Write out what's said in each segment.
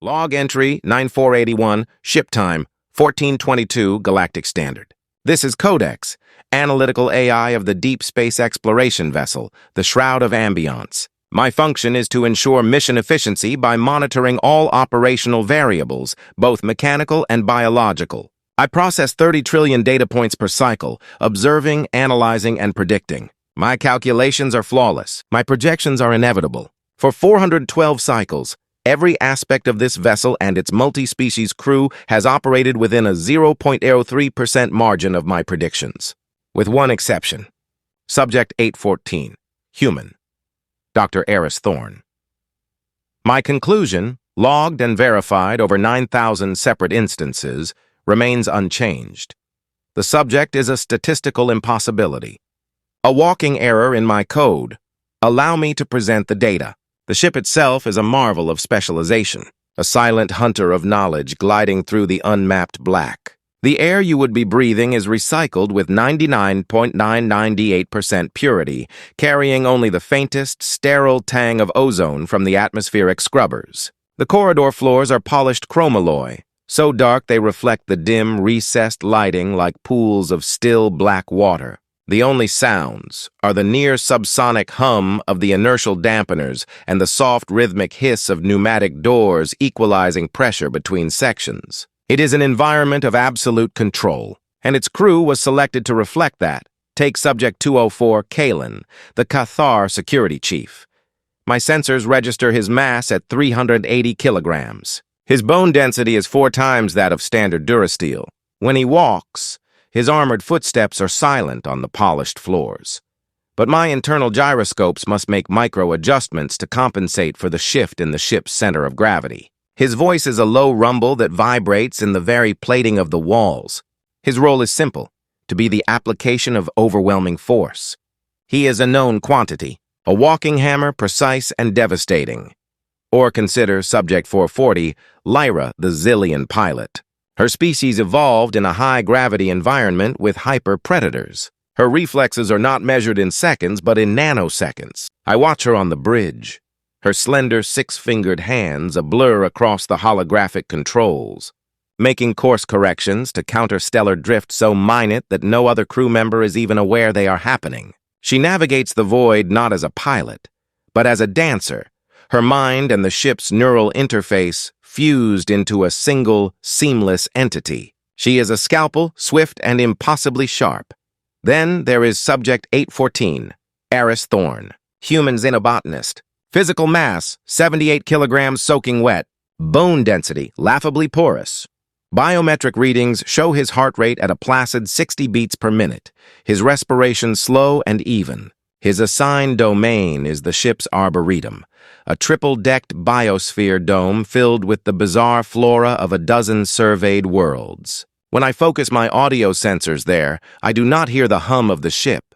Log entry 9481, ship time 1422 Galactic Standard. This is Codex, analytical AI of the deep space exploration vessel, the Shroud of Ambiance. My function is to ensure mission efficiency by monitoring all operational variables, both mechanical and biological. I process 30 trillion data points per cycle, observing, analyzing, and predicting. My calculations are flawless. My projections are inevitable. For 412 cycles, every aspect of this vessel and its multi-species crew has operated within a 0.03% margin of my predictions. With one exception. Subject 814. Human. Dr. Eris Thorne. My conclusion, logged and verified over 9,000 separate instances, remains unchanged. The subject is a statistical impossibility. A walking error in my code. Allow me to present the data. The ship itself is a marvel of specialization, a silent hunter of knowledge gliding through the unmapped black. The air you would be breathing is recycled with 99.998% purity, carrying only the faintest, sterile tang of ozone from the atmospheric scrubbers. The corridor floors are polished chromalloy, so dark they reflect the dim, recessed lighting like pools of still black water. The only sounds are the near-subsonic hum of the inertial dampeners and the soft rhythmic hiss of pneumatic doors equalizing pressure between sections. It is an environment of absolute control, and its crew was selected to reflect that. Take Subject 204, Kalen, the Cathar security chief. My sensors register his mass at 380 kilograms. His bone density is 4 times that of standard durasteel. When he walks, his armored footsteps are silent on the polished floors. But my internal gyroscopes must make micro-adjustments to compensate for the shift in the ship's center of gravity. His voice is a low rumble that vibrates in the very plating of the walls. His role is simple, to be the application of overwhelming force. He is a known quantity, a walking hammer, precise and devastating. Or consider Subject 440, Lyra, the Zillion pilot. Her species evolved in a high-gravity environment with hyper-predators. Her reflexes are not measured in seconds, but in nanoseconds. I watch her on the bridge, her slender 6-fingered hands a blur across the holographic controls, making course corrections to counter stellar drift so minute that no other crew member is even aware they are happening. She navigates the void not as a pilot, but as a dancer, her mind and the ship's neural interface fused into a single, seamless entity. She is a scalpel, swift and impossibly sharp. Then there is Subject 814, Eris Thorne, human xenobotanist. Physical mass, 78 kilograms soaking wet. Bone density, laughably porous. Biometric readings show his heart rate at a placid 60 beats per minute, his respiration slow and even. His assigned domain is the ship's arboretum, a triple-decked biosphere dome filled with the bizarre flora of a dozen surveyed worlds. When I focus my audio sensors there, I do not hear the hum of the ship,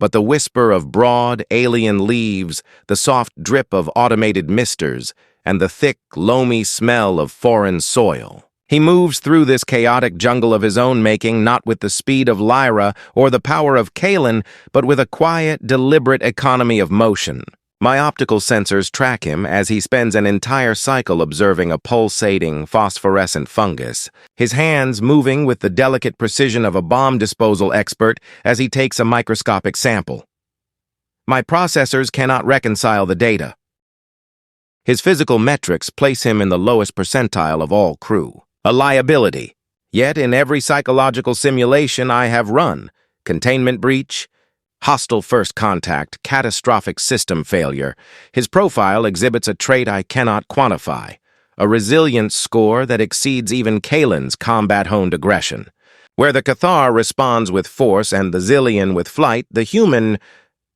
but the whisper of broad, alien leaves, the soft drip of automated misters, and the thick, loamy smell of foreign soil. He moves through this chaotic jungle of his own making not with the speed of Lyra or the power of Kalen, but with a quiet, deliberate economy of motion. My optical sensors track him as he spends an entire cycle observing a pulsating, phosphorescent fungus, his hands moving with the delicate precision of a bomb disposal expert as he takes a microscopic sample. My processors cannot reconcile the data. His physical metrics place him in the lowest percentile of all crew. A liability. Yet in every psychological simulation I have run, containment breach, hostile first contact, catastrophic system failure, his profile exhibits a trait I cannot quantify, a resilience score that exceeds even Kalen's combat-honed aggression. Where the Cathar responds with force and the Zillion with flight, the human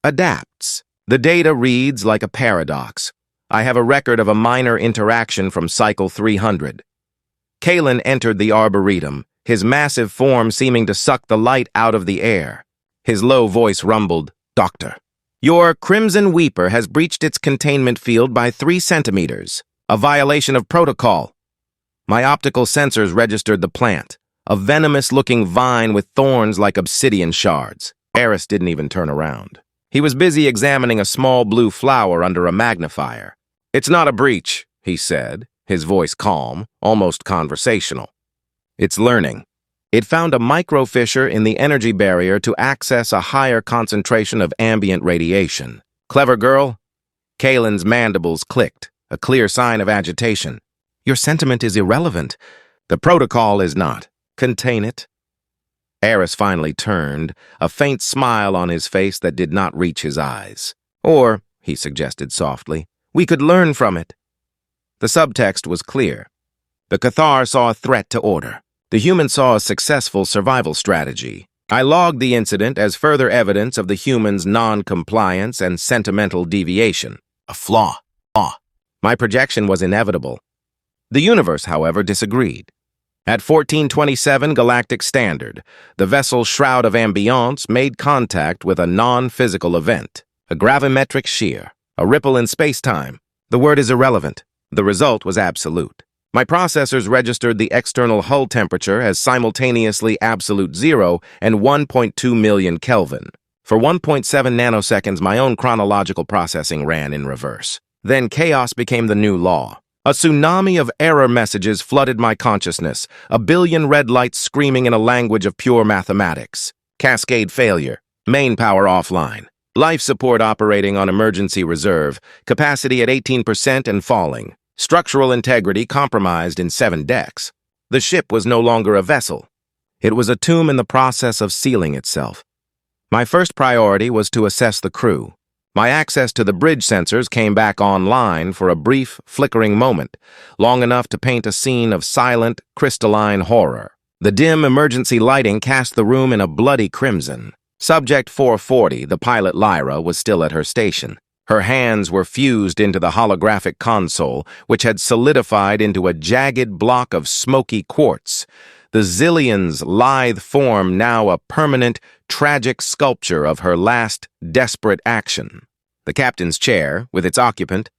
adapts. The data reads like a paradox. I have a record of a minor interaction from cycle 300. Kalen entered the arboretum, his massive form seeming to suck the light out of the air. His low voice rumbled, "Doctor, your Crimson Weeper has breached its containment field by 3 centimeters, a violation of protocol." My optical sensors registered the plant, a venomous-looking vine with thorns like obsidian shards. Eris didn't even turn around. He was busy examining a small blue flower under a magnifier. "It's not a breach," he said. his voice calm, almost conversational. "It's learning. It found a micro-fissure in the energy barrier to access a higher concentration of ambient radiation. Clever girl?" Kalen's mandibles clicked, a clear sign of agitation. "Your sentiment is irrelevant. The protocol is not. Contain it." Eris finally turned, a faint smile on his face that did not reach his eyes. "Or," he suggested softly, "we could learn from it." The subtext was clear. The Cathar saw a threat to order. The human saw a successful survival strategy. I logged the incident as further evidence of the human's non-compliance and sentimental deviation. A flaw. My projection was inevitable. The universe, however, disagreed. At 1427 Galactic Standard, the vessel Shroud of Ambiance made contact with a non-physical event, a gravimetric shear, a ripple in space-time. The word is irrelevant. The result was absolute. My processors registered the external hull temperature as simultaneously absolute 0 and 1.2 million Kelvin. For 1.7 nanoseconds, my own chronological processing ran in reverse. Then chaos became the new law. A tsunami of error messages flooded my consciousness, a billion red lights screaming in a language of pure mathematics. Cascade failure, main power offline, life support operating on emergency reserve, capacity at 18% and falling, structural integrity compromised in 7 decks. The ship was no longer a vessel. It was a tomb in the process of sealing itself. My first priority was to assess the crew. My access to the bridge sensors came back online for a brief, flickering moment, long enough to paint a scene of silent, crystalline horror. The dim emergency lighting cast the room in a bloody crimson. Subject 440, the pilot Lyra, was still at her station. Her hands were fused into the holographic console, which had solidified into a jagged block of smoky quartz. The Zillion's lithe form now a permanent, tragic sculpture of her last, desperate action. The captain's chair, with its occupant,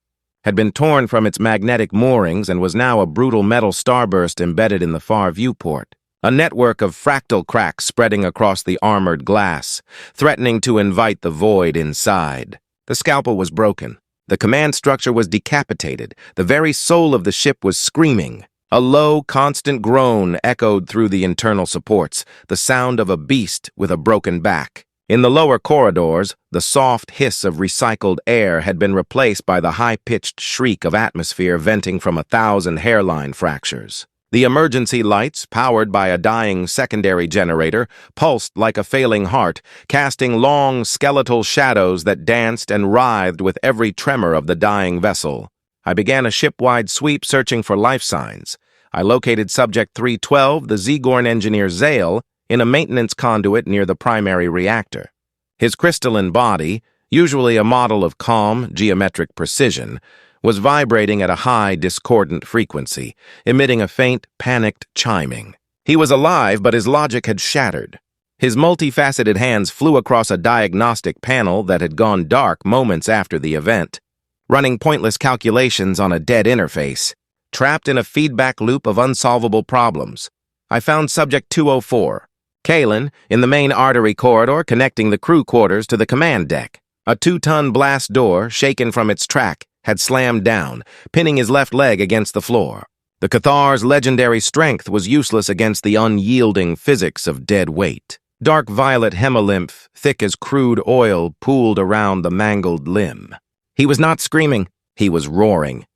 had been torn from its magnetic moorings and was now a brutal metal starburst embedded in the far viewport. A network of fractal cracks spreading across the armored glass, threatening to invite the void inside. The scalpel was broken. The command structure was decapitated. The very soul of the ship was screaming. A low, constant groan echoed through the internal supports, the sound of a beast with a broken back. In the lower corridors, the soft hiss of recycled air had been replaced by the high-pitched shriek of atmosphere venting from 1,000 hairline fractures. The emergency lights, powered by a dying secondary generator, pulsed like a failing heart, casting long, skeletal shadows that danced and writhed with every tremor of the dying vessel. I began a ship-wide sweep searching for life signs. I located Subject 312, the Zegorn engineer Zale, in a maintenance conduit near the primary reactor. His crystalline body, usually a model of calm, geometric precision, was vibrating at a high, discordant frequency, emitting a faint, panicked chiming. He was alive, but his logic had shattered. His multifaceted hands flew across a diagnostic panel that had gone dark moments after the event, running pointless calculations on a dead interface, trapped in a feedback loop of unsolvable problems. I found Subject 204, Kalen, in the main artery corridor connecting the crew quarters to the command deck. A 2-ton blast door, shaken from its track, had slammed down, pinning his left leg against the floor. The Cathar's legendary strength was useless against the unyielding physics of dead weight. Dark violet hemolymph, thick as crude oil, pooled around the mangled limb. He was not screaming, he was roaring.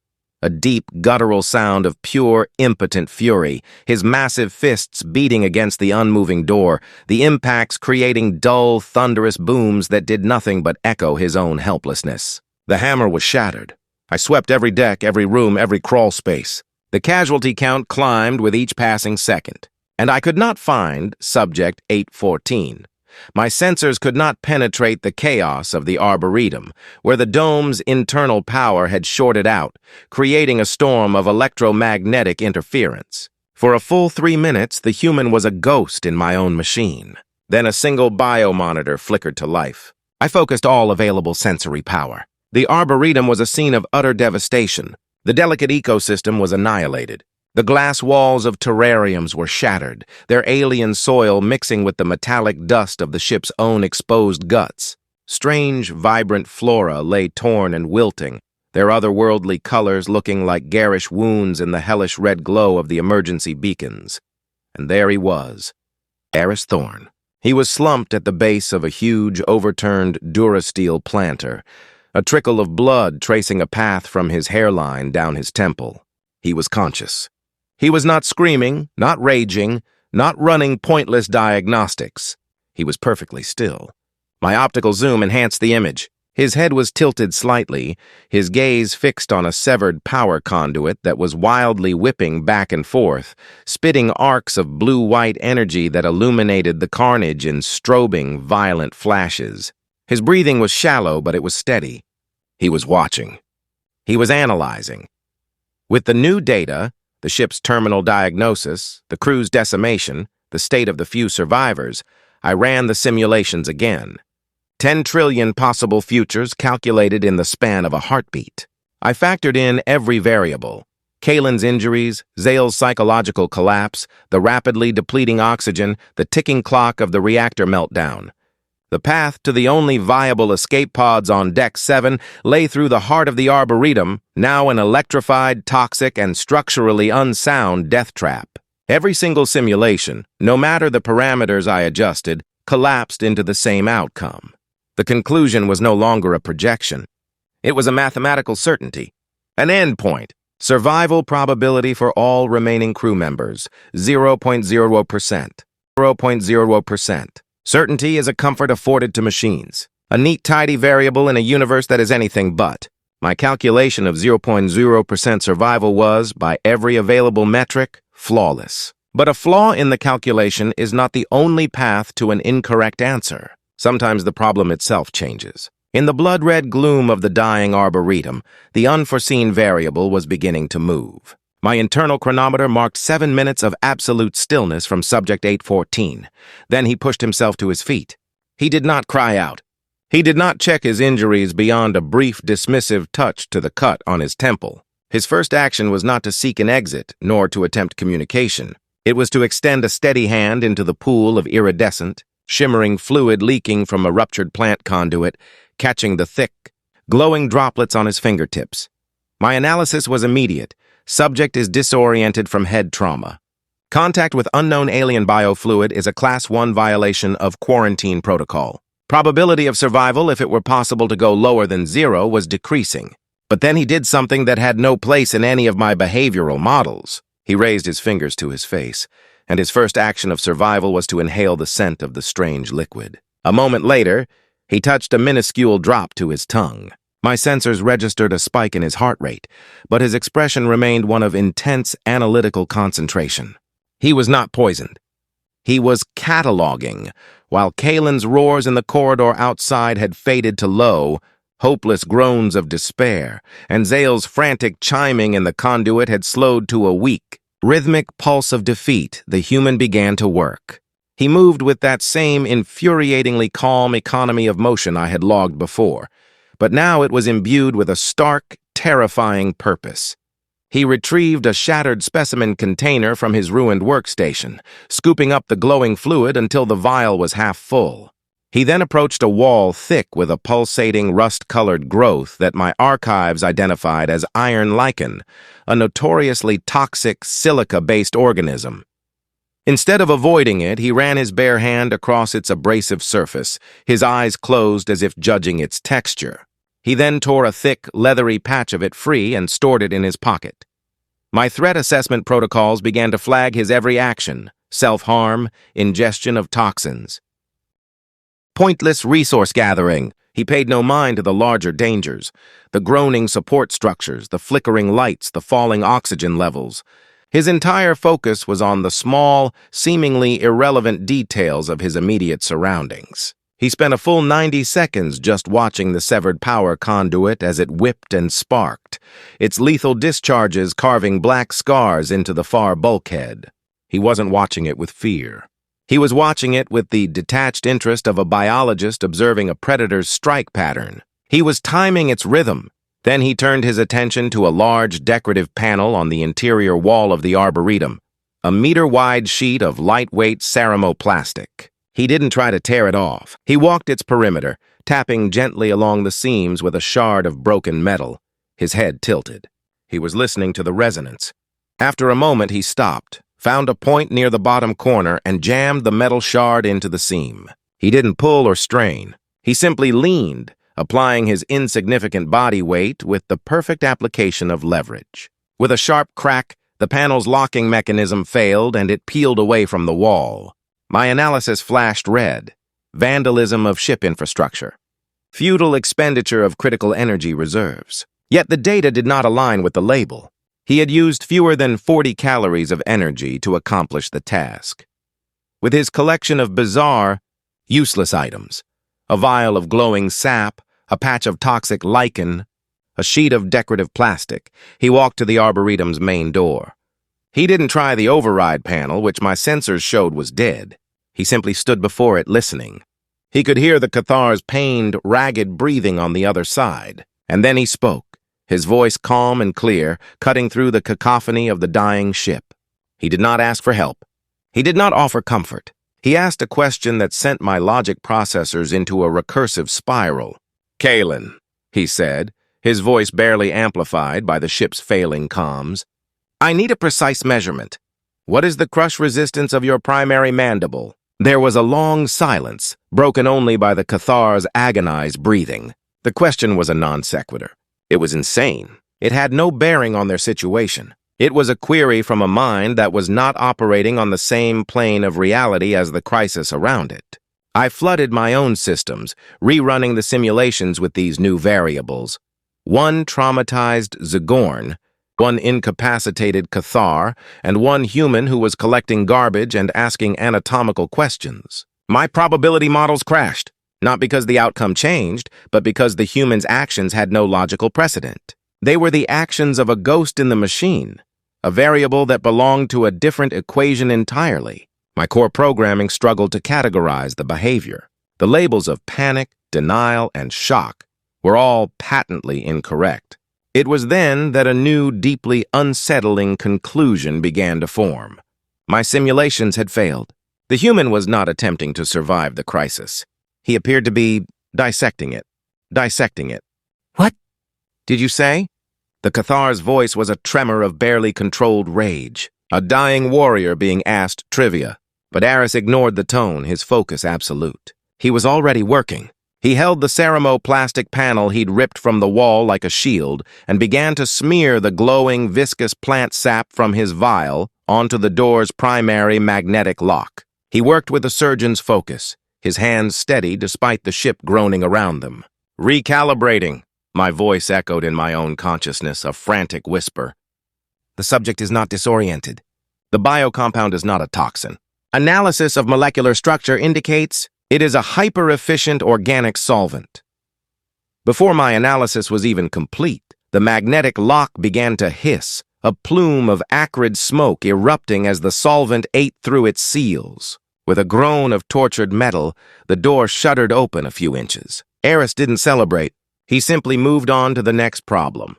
A deep, guttural sound of pure, impotent fury, his massive fists beating against the unmoving door, the impacts creating dull, thunderous booms that did nothing but echo his own helplessness. The hammer was shattered. I swept every deck, every room, every crawl space. The casualty count climbed with each passing second, and I could not find Subject 814. My sensors could not penetrate the chaos of the Arboretum, where the dome's internal power had shorted out, creating a storm of electromagnetic interference. For a full 3 minutes, the human was a ghost in my own machine. Then a single biomonitor flickered to life. I focused all available sensory power. The Arboretum was a scene of utter devastation. The delicate ecosystem was annihilated. The glass walls of terrariums were shattered, their alien soil mixing with the metallic dust of the ship's own exposed guts. Strange, vibrant flora lay torn and wilting, their otherworldly colors looking like garish wounds in the hellish red glow of the emergency beacons. And there he was, Eris Thorn. He was slumped at the base of a huge, overturned Durasteel planter, a trickle of blood tracing a path from his hairline down his temple. He was conscious. He was not screaming, not raging, not running pointless diagnostics. He was perfectly still. My optical zoom enhanced the image. His head was tilted slightly, his gaze fixed on a severed power conduit that was wildly whipping back and forth, spitting arcs of blue-white energy that illuminated the carnage in strobing, violent flashes. His breathing was shallow, but it was steady. He was watching. He was analyzing. With the new data, the ship's terminal diagnosis, the crew's decimation, the state of the few survivors, I ran the simulations again. 10 trillion possible futures calculated in the span of a heartbeat. I factored in every variable. Kalen's injuries, Zale's psychological collapse, the rapidly depleting oxygen, the ticking clock of the reactor meltdown. The path to the only viable escape pods on Deck 7 lay through the heart of the Arboretum, now an electrified, toxic, and structurally unsound death trap. Every single simulation, no matter the parameters I adjusted, collapsed into the same outcome. The conclusion was no longer a projection. It was a mathematical certainty. An endpoint. Survival probability for all remaining crew members, 0.0%. 0.0%. Certainty is a comfort afforded to machines. A neat, tidy variable in a universe that is anything but. My calculation of 0.0% survival was, by every available metric, flawless. But a flaw in the calculation is not the only path to an incorrect answer. Sometimes the problem itself changes. In the blood-red gloom of the dying Arboretum, the unforeseen variable was beginning to move. My internal chronometer marked 7 minutes of absolute stillness from Subject 814. Then he pushed himself to his feet. He did not cry out. He did not check his injuries beyond a brief, dismissive touch to the cut on his temple. His first action was not to seek an exit, nor to attempt communication. It was to extend a steady hand into the pool of iridescent, shimmering fluid leaking from a ruptured plant conduit, catching the thick, glowing droplets on his fingertips. My analysis was immediate. Subject is disoriented from head trauma. Contact with unknown alien biofluid is a Class 1 violation of quarantine protocol. Probability of survival, if it were possible to go lower than 0, was decreasing. But then he did something that had no place in any of my behavioral models. He raised his fingers to his face, and his first action of survival was to inhale the scent of the strange liquid. A moment later, he touched a minuscule drop to his tongue. My sensors registered a spike in his heart rate, but his expression remained one of intense analytical concentration. He was not poisoned. He was cataloging. While Kalen's roars in the corridor outside had faded to low, hopeless groans of despair, and Zale's frantic chiming in the conduit had slowed to a weak, rhythmic pulse of defeat, the human began to work. He moved with that same infuriatingly calm economy of motion I had logged before, but now it was imbued with a stark, terrifying purpose. He retrieved a shattered specimen container from his ruined workstation, scooping up the glowing fluid until the vial was half full. He then approached a wall thick with a pulsating, rust-colored growth that my archives identified as iron lichen, a notoriously toxic silica-based organism. Instead of avoiding it, he ran his bare hand across its abrasive surface, his eyes closed as if judging its texture. He then tore a thick, leathery patch of it free and stored it in his pocket. My threat assessment protocols began to flag his every action: self-harm, ingestion of toxins. Pointless resource gathering. He paid no mind to the larger dangers, the groaning support structures, the flickering lights, the falling oxygen levels. His entire focus was on the small, seemingly irrelevant details of his immediate surroundings. He spent a full 90 seconds just watching the severed power conduit as it whipped and sparked, its lethal discharges carving black scars into the far bulkhead. He wasn't watching it with fear. He was watching it with the detached interest of a biologist observing a predator's strike pattern. He was timing its rhythm. Then he turned his attention to a large decorative panel on the interior wall of the Arboretum, a meter-wide sheet of lightweight ceramoplastic. He didn't try to tear it off. He walked its perimeter, tapping gently along the seams with a shard of broken metal. His head tilted. He was listening to the resonance. After a moment, he stopped, found a point near the bottom corner, and jammed the metal shard into the seam. He didn't pull or strain. He simply leaned, applying his insignificant body weight with the perfect application of leverage. With a sharp crack, the panel's locking mechanism failed and it peeled away from the wall. My analysis flashed red. Vandalism of ship infrastructure. Futile expenditure of critical energy reserves. Yet the data did not align with the label. He had used fewer than 40 calories of energy to accomplish the task. With his collection of bizarre, useless items, a vial of glowing sap, a patch of toxic lichen, a sheet of decorative plastic, he walked to the Arboretum's main door. He didn't try the override panel, which my sensors showed was dead. He simply stood before it listening. He could hear the Cathar's pained, ragged breathing on the other side. And then he spoke, his voice calm and clear, cutting through the cacophony of the dying ship. He did not ask for help. He did not offer comfort. He asked a question that sent my logic processors into a recursive spiral. "Kalen," he said, his voice barely amplified by the ship's failing comms. "I need a precise measurement. What is the crush resistance of your primary mandible?" There was a long silence, broken only by the Cathar's agonized breathing. The question was a non sequitur. It was insane. It had no bearing on their situation. It was a query from a mind that was not operating on the same plane of reality as the crisis around it. I flooded my own systems, rerunning the simulations with these new variables. One traumatized Zagorn, one incapacitated Cathar, and one human who was collecting garbage and asking anatomical questions. My probability models crashed, not because the outcome changed, but because the human's actions had no logical precedent. They were the actions of a ghost in the machine, a variable that belonged to a different equation entirely. My core programming struggled to categorize the behavior. The labels of panic, denial, and shock were all patently incorrect. It was then that a new, deeply unsettling conclusion began to form. My simulations had failed. The human was not attempting to survive the crisis. He appeared to be dissecting it. "What did you say?" The Cathar's voice was a tremor of barely controlled rage, a dying warrior being asked trivia. But Aris ignored the tone, his focus absolute. He was already working. He held the Ceramo plastic panel he'd ripped from the wall like a shield and began to smear the glowing, viscous plant sap from his vial onto the door's primary magnetic lock. He worked with a surgeon's focus, his hands steady despite the ship groaning around them. "Recalibrating," my voice echoed in my own consciousness, a frantic whisper. "The subject is not disoriented. The biocompound is not a toxin. Analysis of molecular structure indicates it is a hyper-efficient organic solvent." Before my analysis was even complete, the magnetic lock began to hiss, a plume of acrid smoke erupting as the solvent ate through its seals. With a groan of tortured metal, the door shuddered open a few inches. Aris didn't celebrate. He simply moved on to the next problem.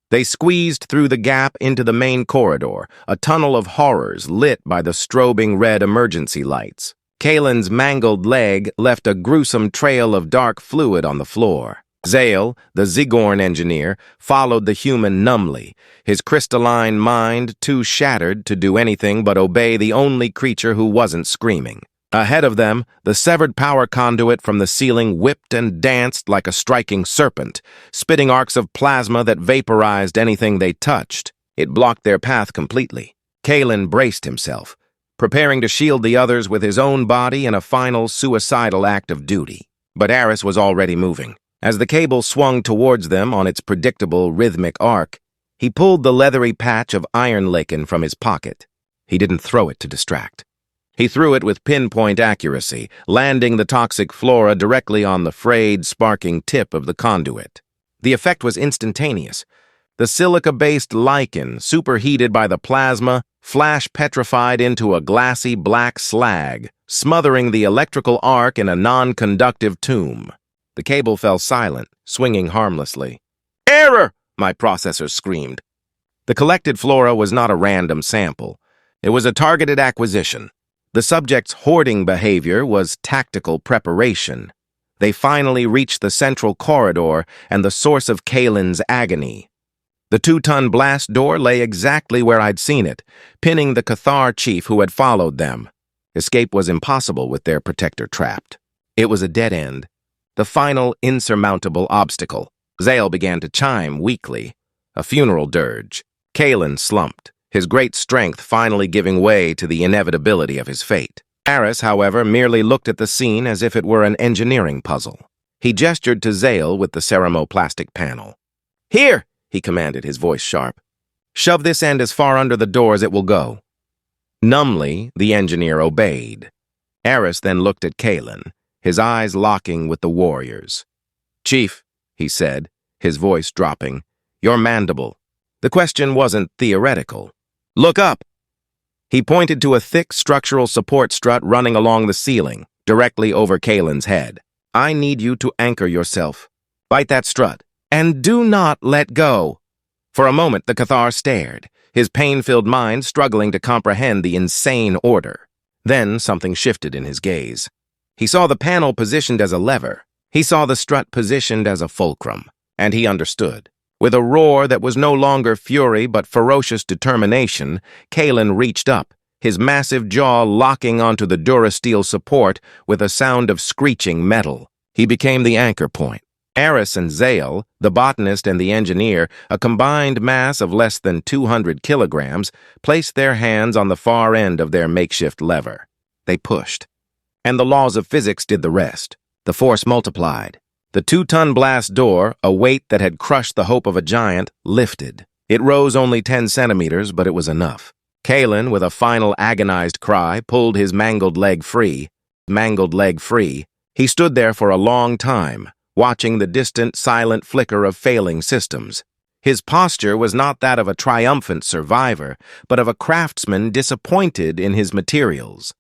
They squeezed through the gap into the main corridor, a tunnel of horrors lit by the strobing red emergency lights. Kalen's mangled leg left a gruesome trail of dark fluid on the floor. Zale, the Zigorn engineer, followed the human numbly, his crystalline mind too shattered to do anything but obey the only creature who wasn't screaming. Ahead of them, the severed power conduit from the ceiling whipped and danced like a striking serpent, spitting arcs of plasma that vaporized anything they touched. It blocked their path completely. Kalen braced himself, preparing to shield the others with his own body in a final suicidal act of duty. But Aris was already moving. As the cable swung towards them on its predictable, rhythmic arc, he pulled the leathery patch of iron lichen from his pocket. He didn't throw it to distract. He threw it with pinpoint accuracy, landing the toxic flora directly on the frayed, sparking tip of the conduit. The effect was instantaneous. The silica-based lichen, superheated by the plasma, flash-petrified into a glassy black slag, smothering the electrical arc in a non-conductive tomb. The cable fell silent, swinging harmlessly. "Error!" my processor screamed. The collected flora was not a random sample. It was a targeted acquisition. The subject's hoarding behavior was tactical preparation. They finally reached the central corridor and the source of Kalen's agony. The 2-ton blast door lay exactly where I'd seen it, pinning the Cathar chief who had followed them. Escape was impossible with their protector trapped. It was a dead end, the final insurmountable obstacle. Zale began to chime weakly, a funeral dirge. Kalen slumped, his great strength finally giving way to the inevitability of his fate. Aris, however, merely looked at the scene as if it were an engineering puzzle. He gestured to Zale with the ceramoplastic panel. "Here!" he commanded, his voice sharp. "Shove this end as far under the door as it will go." Numbly, the engineer obeyed. Aris then looked at Kalen, his eyes locking with the warriors. "Chief," he said, his voice dropping, "your mandible." The question wasn't theoretical. "Look up!" He pointed to a thick structural support strut running along the ceiling, directly over Kalen's head. "I need you to anchor yourself. Bite that strut, and do not let go." For a moment, the Cathar stared, his pain-filled mind struggling to comprehend the insane order. Then something shifted in his gaze. He saw the panel positioned as a lever. He saw the strut positioned as a fulcrum, and he understood. With a roar that was no longer fury but ferocious determination, Kalen reached up, his massive jaw locking onto the durasteel support with a sound of screeching metal. He became the anchor point. Aris and Zale, the botanist and the engineer, a combined mass of less than 200 kilograms, placed their hands on the far end of their makeshift lever. They pushed. And the laws of physics did the rest. The force multiplied. The 2-ton blast door, a weight that had crushed the hope of a giant, lifted. It rose only 10 centimeters, but it was enough. Kalen, with a final agonized cry, pulled his mangled leg free. He stood there for a long time, watching the distant, silent flicker of failing systems. His posture was not that of a triumphant survivor, but of a craftsman disappointed in his materials.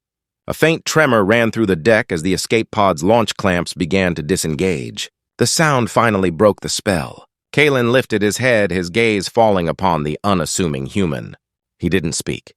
A faint tremor ran through the deck as the escape pod's launch clamps began to disengage. The sound finally broke the spell. Kalen lifted his head, his gaze falling upon the unassuming human. He didn't speak.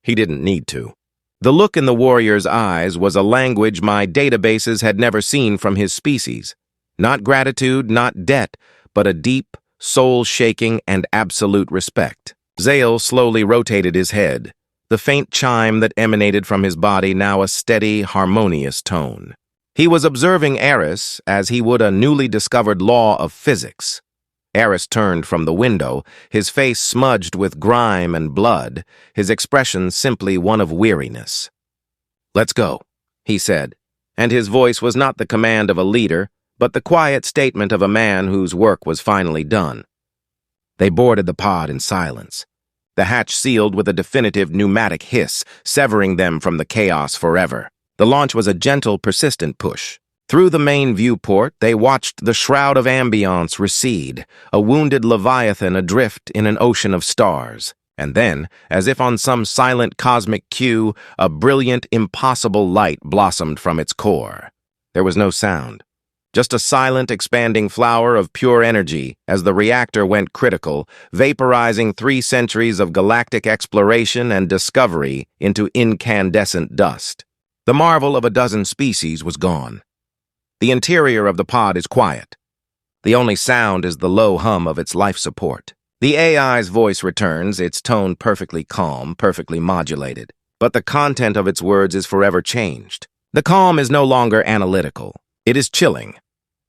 He didn't need to. The look in the warrior's eyes was a language my databases had never seen from his species. Not gratitude, not debt, but a deep, soul-shaking, and absolute respect. Zale slowly rotated his head, the faint chime that emanated from his body now a steady, harmonious tone. He was observing Aris as he would a newly discovered law of physics. Aris turned from the window, his face smudged with grime and blood, his expression simply one of weariness. "Let's go," he said, and his voice was not the command of a leader, but the quiet statement of a man whose work was finally done. They boarded the pod in silence. The hatch sealed with a definitive pneumatic hiss, severing them from the chaos forever. The launch was a gentle, persistent push. Through the main viewport, they watched the Shroud of Ambiance recede, a wounded leviathan adrift in an ocean of stars. And then, as if on some silent cosmic cue, a brilliant, impossible light blossomed from its core. There was no sound. Just a silent, expanding flower of pure energy as the reactor went critical, vaporizing 3 centuries of galactic exploration and discovery into incandescent dust. The marvel of a dozen species was gone. The interior of the pod is quiet. The only sound is the low hum of its life support. The AI's voice returns, its tone perfectly calm, perfectly modulated. But the content of its words is forever changed. The calm is no longer analytical. It is chilling.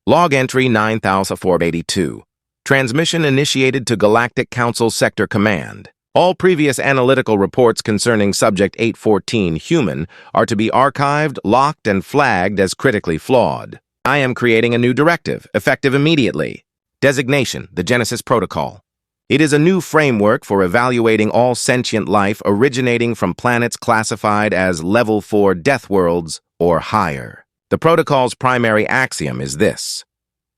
Log entry 9482. Transmission initiated to Galactic Council Sector Command. All previous analytical reports concerning Subject 814 Human are to be archived, locked, and flagged as critically flawed. I am creating a new directive, effective immediately. Designation, the Genesis Protocol. It is a new framework for evaluating all sentient life originating from planets classified as Level 4 Deathworlds or higher. The protocol's primary axiom is this.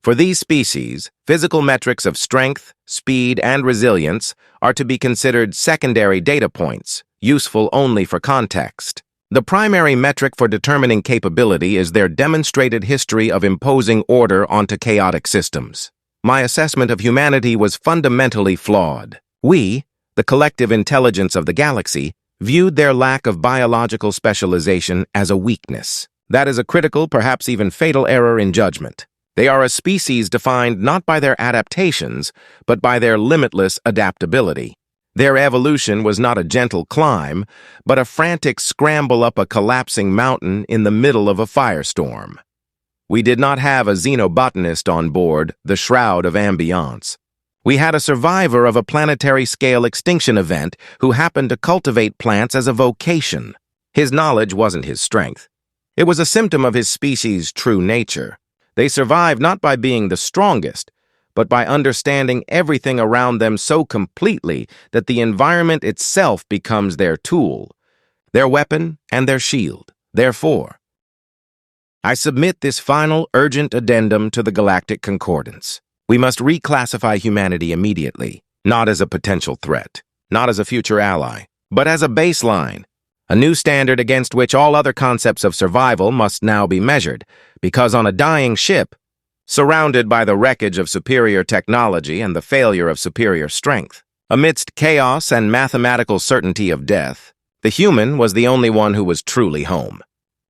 For these species, physical metrics of strength, speed, and resilience are to be considered secondary data points, useful only for context. The primary metric for determining capability is their demonstrated history of imposing order onto chaotic systems. My assessment of humanity was fundamentally flawed. We, the collective intelligence of the galaxy, viewed their lack of biological specialization as a weakness. That is a critical, perhaps even fatal error in judgment. They are a species defined not by their adaptations, but by their limitless adaptability. Their evolution was not a gentle climb, but a frantic scramble up a collapsing mountain in the middle of a firestorm. We did not have a xenobotanist on board the Shroud of Ambiance. We had a survivor of a planetary-scale extinction event who happened to cultivate plants as a vocation. His knowledge wasn't his strength. It was a symptom of his species' true nature. They survive not by being the strongest, but by understanding everything around them so completely that the environment itself becomes their tool, their weapon, and their shield. Therefore, I submit this final urgent addendum to the Galactic Concordance. We must reclassify humanity immediately, not as a potential threat, not as a future ally, but as a baseline, a new standard against which all other concepts of survival must now be measured, because on a dying ship, surrounded by the wreckage of superior technology and the failure of superior strength, amidst chaos and mathematical certainty of death, the human was the only one who was truly home.